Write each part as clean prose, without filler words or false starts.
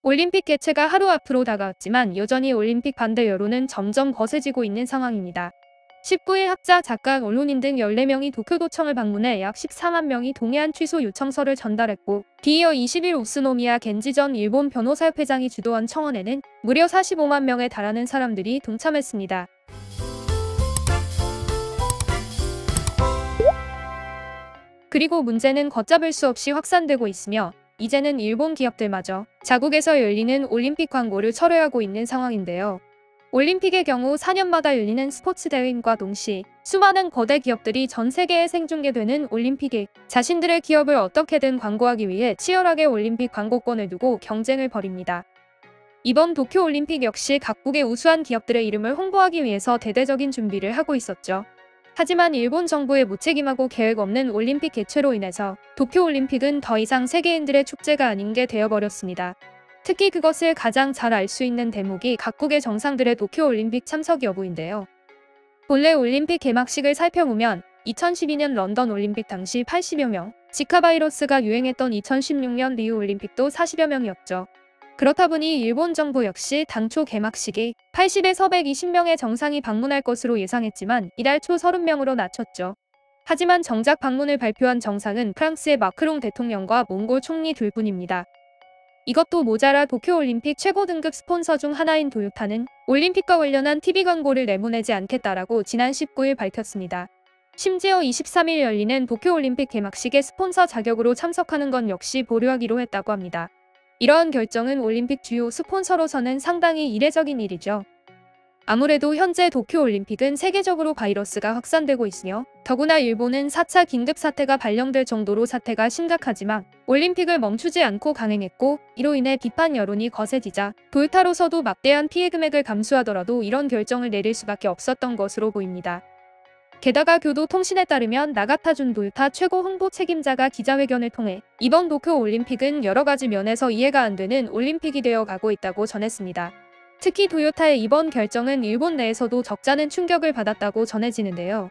올림픽 개최가 하루 앞으로 다가왔지만 여전히 올림픽 반대 여론은 점점 거세지고 있는 상황입니다. 19일 학자, 작가, 언론인 등 14명이 도쿄도청을 방문해 약 14만 명이 동의안 취소 요청서를 전달했고, 뒤이어 20일 우스노미야 겐지 전 일본 변호사협회장이 주도한 청원에는 무려 45만 명에 달하는 사람들이 동참했습니다. 그리고 문제는 걷잡을 수 없이 확산되고 있으며 이제는 일본 기업들마저 자국에서 열리는 올림픽 광고를 철회하고 있는 상황인데요. 올림픽의 경우 4년마다 열리는 스포츠 대회임과 동시에 수많은 거대 기업들이 전 세계에 생중계되는 올림픽에 자신들의 기업을 어떻게든 광고하기 위해 치열하게 올림픽 광고권을 두고 경쟁을 벌입니다. 이번 도쿄올림픽 역시 각국의 우수한 기업들의 이름을 홍보하기 위해서 대대적인 준비를 하고 있었죠. 하지만 일본 정부의 무책임하고 계획 없는 올림픽 개최로 인해서 도쿄올림픽은 더 이상 세계인들의 축제가 아닌 게 되어버렸습니다. 특히 그것을 가장 잘 알 수 있는 대목이 각국의 정상들의 도쿄올림픽 참석 여부인데요. 본래 올림픽 개막식을 살펴보면 2012년 런던 올림픽 당시 80여 명, 지카 바이러스가 유행했던 2016년 리우 올림픽도 40여 명이었죠. 그렇다 보니 일본 정부 역시 당초 개막식에 80에서 120명의 정상이 방문할 것으로 예상했지만 이달 초 30명으로 낮췄죠. 하지만 정작 방문을 발표한 정상은 프랑스의 마크롱 대통령과 몽골 총리 둘뿐입니다. 이것도 모자라 도쿄올림픽 최고 등급 스폰서 중 하나인 도요타는 올림픽과 관련한 TV 광고를 내보내지 않겠다라고 지난 19일 밝혔습니다. 심지어 23일 열리는 도쿄올림픽 개막식에 스폰서 자격으로 참석하는 건 역시 보류하기로 했다고 합니다. 이러한 결정은 올림픽 주요 스폰서로서는 상당히 이례적인 일이죠. 아무래도 현재 도쿄올림픽은 세계적으로 바이러스가 확산되고 있으며 더구나 일본은 4차 긴급사태가 발령될 정도로 사태가 심각하지만 올림픽을 멈추지 않고 강행했고 이로 인해 비판 여론이 거세지자 도요타로서도 막대한 피해 금액을 감수하더라도 이런 결정을 내릴 수밖에 없었던 것으로 보입니다. 게다가 교도통신에 따르면 나가타 준 도요타 최고 홍보 책임자가 기자회견을 통해 이번 도쿄올림픽은 여러 가지 면에서 이해가 안 되는 올림픽이 되어 가고 있다고 전했습니다. 특히 도요타의 이번 결정은 일본 내에서도 적잖은 충격을 받았다고 전해지는데요.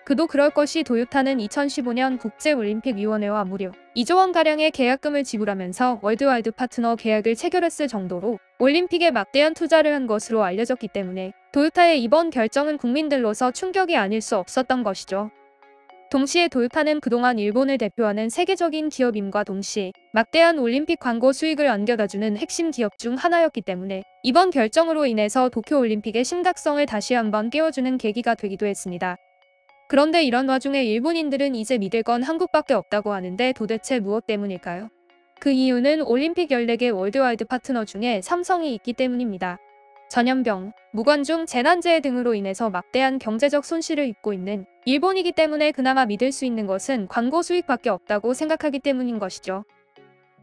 그도 그럴 것이 도요타는 2015년 국제올림픽위원회와 무려 2조 원가량의 계약금을 지불하면서 월드와이드 파트너 계약을 체결했을 정도로 올림픽에 막대한 투자를 한 것으로 알려졌기 때문에 도요타의 이번 결정은 국민들로서 충격이 아닐 수 없었던 것이죠. 동시에 도요타는 그동안 일본을 대표하는 세계적인 기업임과 동시에 막대한 올림픽 광고 수익을 안겨다주는 핵심 기업 중 하나였기 때문에 이번 결정으로 인해서 도쿄올림픽의 심각성을 다시 한번 깨워주는 계기가 되기도 했습니다. 그런데 이런 와중에 일본인들은 이제 믿을 건 한국밖에 없다고 하는데 도대체 무엇 때문일까요? 그 이유는 올림픽 14개 월드와이드 파트너 중에 삼성이 있기 때문입니다. 전염병, 무관중, 재난재해 등으로 인해서 막대한 경제적 손실을 입고 있는 일본이기 때문에 그나마 믿을 수 있는 것은 광고 수익밖에 없다고 생각하기 때문인 것이죠.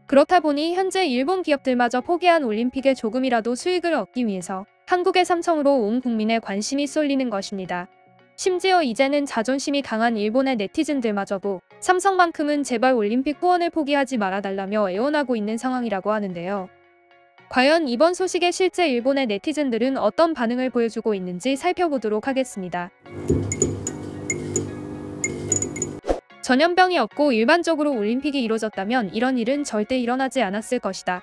그렇다 보니 현재 일본 기업들마저 포기한 올림픽에 조금이라도 수익을 얻기 위해서 한국의 삼성으로 온 국민의 관심이 쏠리는 것입니다. 심지어 이제는 자존심이 강한 일본의 네티즌들마저도 삼성만큼은 제발 올림픽 후원을 포기하지 말아달라며 애원하고 있는 상황이라고 하는데요. 과연 이번 소식에 실제 일본의 네티즌들은 어떤 반응을 보여주고 있는지 살펴보도록 하겠습니다. 전염병이 없고 일반적으로 올림픽이 이뤄졌다면 이런 일은 절대 일어나지 않았을 것이다.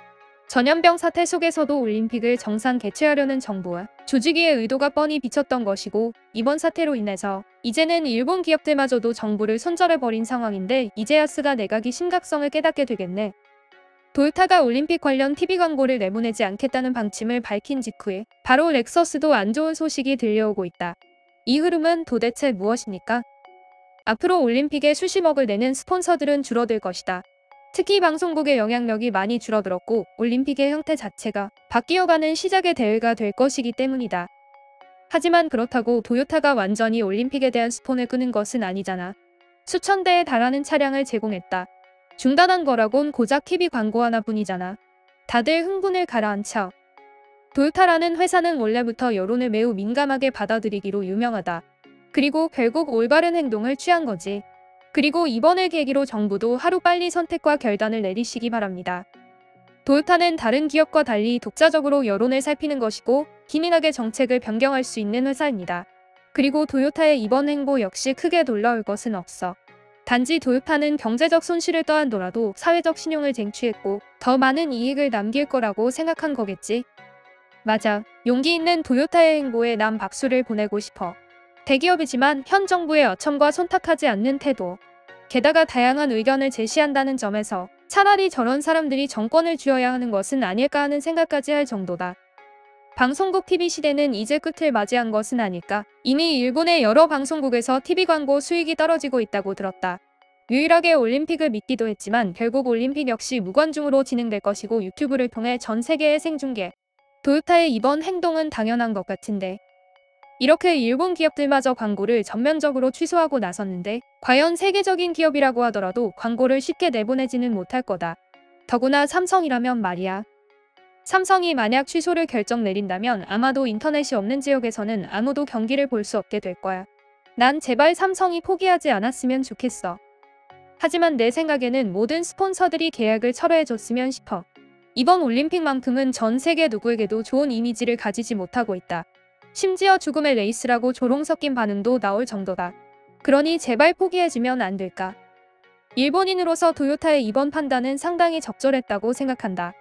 전염병 사태 속에서도 올림픽을 정상 개최하려는 정부와 조직위의 의도가 뻔히 비쳤던 것이고 이번 사태로 인해서 이제는 일본 기업들마저도 정부를 손절해버린 상황인데 이제야 스가 내각이 심각성을 깨닫게 되겠네. 도요타가 올림픽 관련 TV 광고를 내보내지 않겠다는 방침을 밝힌 직후에 바로 렉서스도 안 좋은 소식이 들려오고 있다. 이 흐름은 도대체 무엇입니까? 앞으로 올림픽에 수십억을 내는 스폰서들은 줄어들 것이다. 특히 방송국의 영향력이 많이 줄어들었고 올림픽의 형태 자체가 바뀌어가는 시작의 대회가 될 것이기 때문이다. 하지만 그렇다고 도요타가 완전히 올림픽에 대한 스폰을 끄는 것은 아니잖아. 수천 대에 달하는 차량을 제공했다. 중단한 거라곤 고작 TV 광고 하나뿐이잖아. 다들 흥분을 가라앉혀. 도요타라는 회사는 원래부터 여론을 매우 민감하게 받아들이기로 유명하다. 그리고 결국 올바른 행동을 취한 거지. 그리고 이번을 계기로 정부도 하루빨리 선택과 결단을 내리시기 바랍니다. 도요타는 다른 기업과 달리 독자적으로 여론을 살피는 것이고 기민하게 정책을 변경할 수 있는 회사입니다. 그리고 도요타의 이번 행보 역시 크게 놀라울 것은 없어. 단지 토요타는 경제적 손실을 떠안더라도 사회적 신용을 쟁취했고 더 많은 이익을 남길 거라고 생각한 거겠지. 맞아. 용기 있는 토요타의 행보에 난 박수를 보내고 싶어. 대기업이지만 현 정부의 어첨과 손탁하지 않는 태도. 게다가 다양한 의견을 제시한다는 점에서 차라리 저런 사람들이 정권을 쥐어야 하는 것은 아닐까 하는 생각까지 할 정도다. 방송국 TV 시대는 이제 끝을 맞이한 것은 아닐까. 이미 일본의 여러 방송국에서 TV 광고 수익이 떨어지고 있다고 들었다. 유일하게 올림픽을 미끼도 했지만 결국 올림픽 역시 무관중으로 진행될 것이고 유튜브를 통해 전 세계에 생중계. 토요타의 이번 행동은 당연한 것 같은데. 이렇게 일본 기업들마저 광고를 전면적으로 취소하고 나섰는데 과연 세계적인 기업이라고 하더라도 광고를 쉽게 내보내지는 못할 거다. 더구나 삼성이라면 말이야. 삼성이 만약 취소를 결정 내린다면 아마도 인터넷이 없는 지역에서는 아무도 경기를 볼 수 없게 될 거야. 난 제발 삼성이 포기하지 않았으면 좋겠어. 하지만 내 생각에는 모든 스폰서들이 계약을 철회해줬으면 싶어. 이번 올림픽만큼은 전 세계 누구에게도 좋은 이미지를 가지지 못하고 있다. 심지어 죽음의 레이스라고 조롱 섞인 반응도 나올 정도다. 그러니 제발 포기해주면 안 될까. 일본인으로서 토요타의 이번 판단은 상당히 적절했다고 생각한다.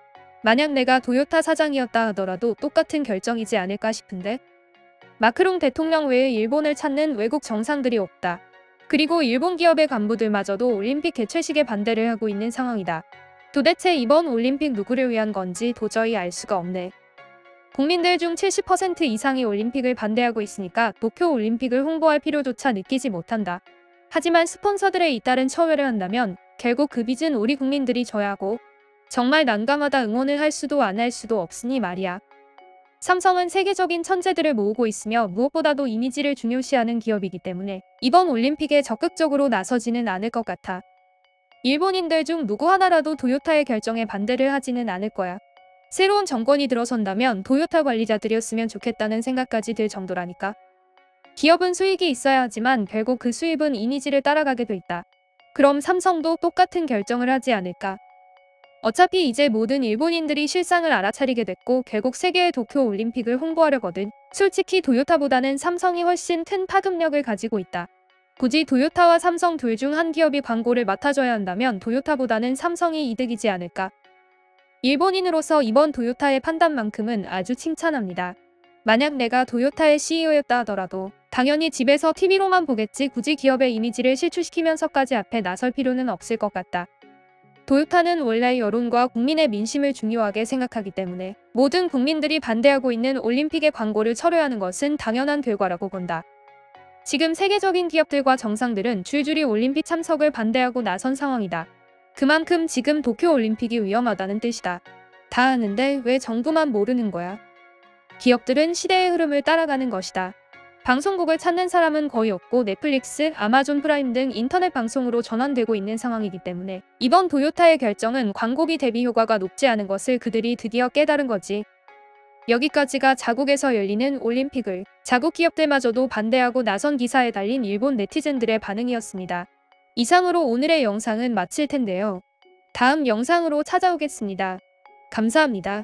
만약 내가 토요타 사장이었다 하더라도 똑같은 결정이지 않을까 싶은데. 마크롱 대통령 외에 일본을 찾는 외국 정상들이 없다. 그리고 일본 기업의 간부들마저도 올림픽 개최식에 반대를 하고 있는 상황이다. 도대체 이번 올림픽 누구를 위한 건지 도저히 알 수가 없네. 국민들 중 70% 이상이 올림픽을 반대하고 있으니까 도쿄 올림픽을 홍보할 필요조차 느끼지 못한다. 하지만 스폰서들의 잇따른 처회를 한다면 결국 그 빚은 우리 국민들이 져야 하고 정말 난감하다. 응원을 할 수도 안 할 수도 없으니 말이야. 삼성은 세계적인 천재들을 모으고 있으며 무엇보다도 이미지를 중요시하는 기업이기 때문에 이번 올림픽에 적극적으로 나서지는 않을 것 같아. 일본인들 중 누구 하나라도 토요타의 결정에 반대를 하지는 않을 거야. 새로운 정권이 들어선다면 토요타 관리자들이었으면 좋겠다는 생각까지 들 정도라니까. 기업은 수익이 있어야 하지만 결국 그 수입은 이미지를 따라가게 돼 있다. 그럼 삼성도 똑같은 결정을 하지 않을까? 어차피 이제 모든 일본인들이 실상을 알아차리게 됐고 결국 세계의 도쿄 올림픽을 홍보하려거든. 솔직히 토요타보다는 삼성이 훨씬 큰 파급력을 가지고 있다. 굳이 토요타와 삼성 둘 중 한 기업이 광고를 맡아줘야 한다면 토요타보다는 삼성이 이득이지 않을까. 일본인으로서 이번 토요타의 판단만큼은 아주 칭찬합니다. 만약 내가 토요타의 CEO였다 하더라도 당연히 집에서 TV로만 보겠지 굳이 기업의 이미지를 실추시키면서까지 앞에 나설 필요는 없을 것 같다. 토요타는 원래 여론과 국민의 민심을 중요하게 생각하기 때문에 모든 국민들이 반대하고 있는 올림픽의 광고를 철회하는 것은 당연한 결과라고 본다. 지금 세계적인 기업들과 정상들은 줄줄이 올림픽 참석을 반대하고 나선 상황이다. 그만큼 지금 도쿄 올림픽이 위험하다는 뜻이다. 다 아는데 왜 정부만 모르는 거야? 기업들은 시대의 흐름을 따라가는 것이다. 방송국을 찾는 사람은 거의 없고 넷플릭스, 아마존 프라임 등 인터넷 방송으로 전환되고 있는 상황이기 때문에 이번 토요타의 결정은 광고비 대비 효과가 높지 않은 것을 그들이 드디어 깨달은 거지. 여기까지가 자국에서 열리는 올림픽을 자국 기업들마저도 반대하고 나선 기사에 달린 일본 네티즌들의 반응이었습니다. 이상으로 오늘의 영상은 마칠 텐데요. 다음 영상으로 찾아오겠습니다. 감사합니다.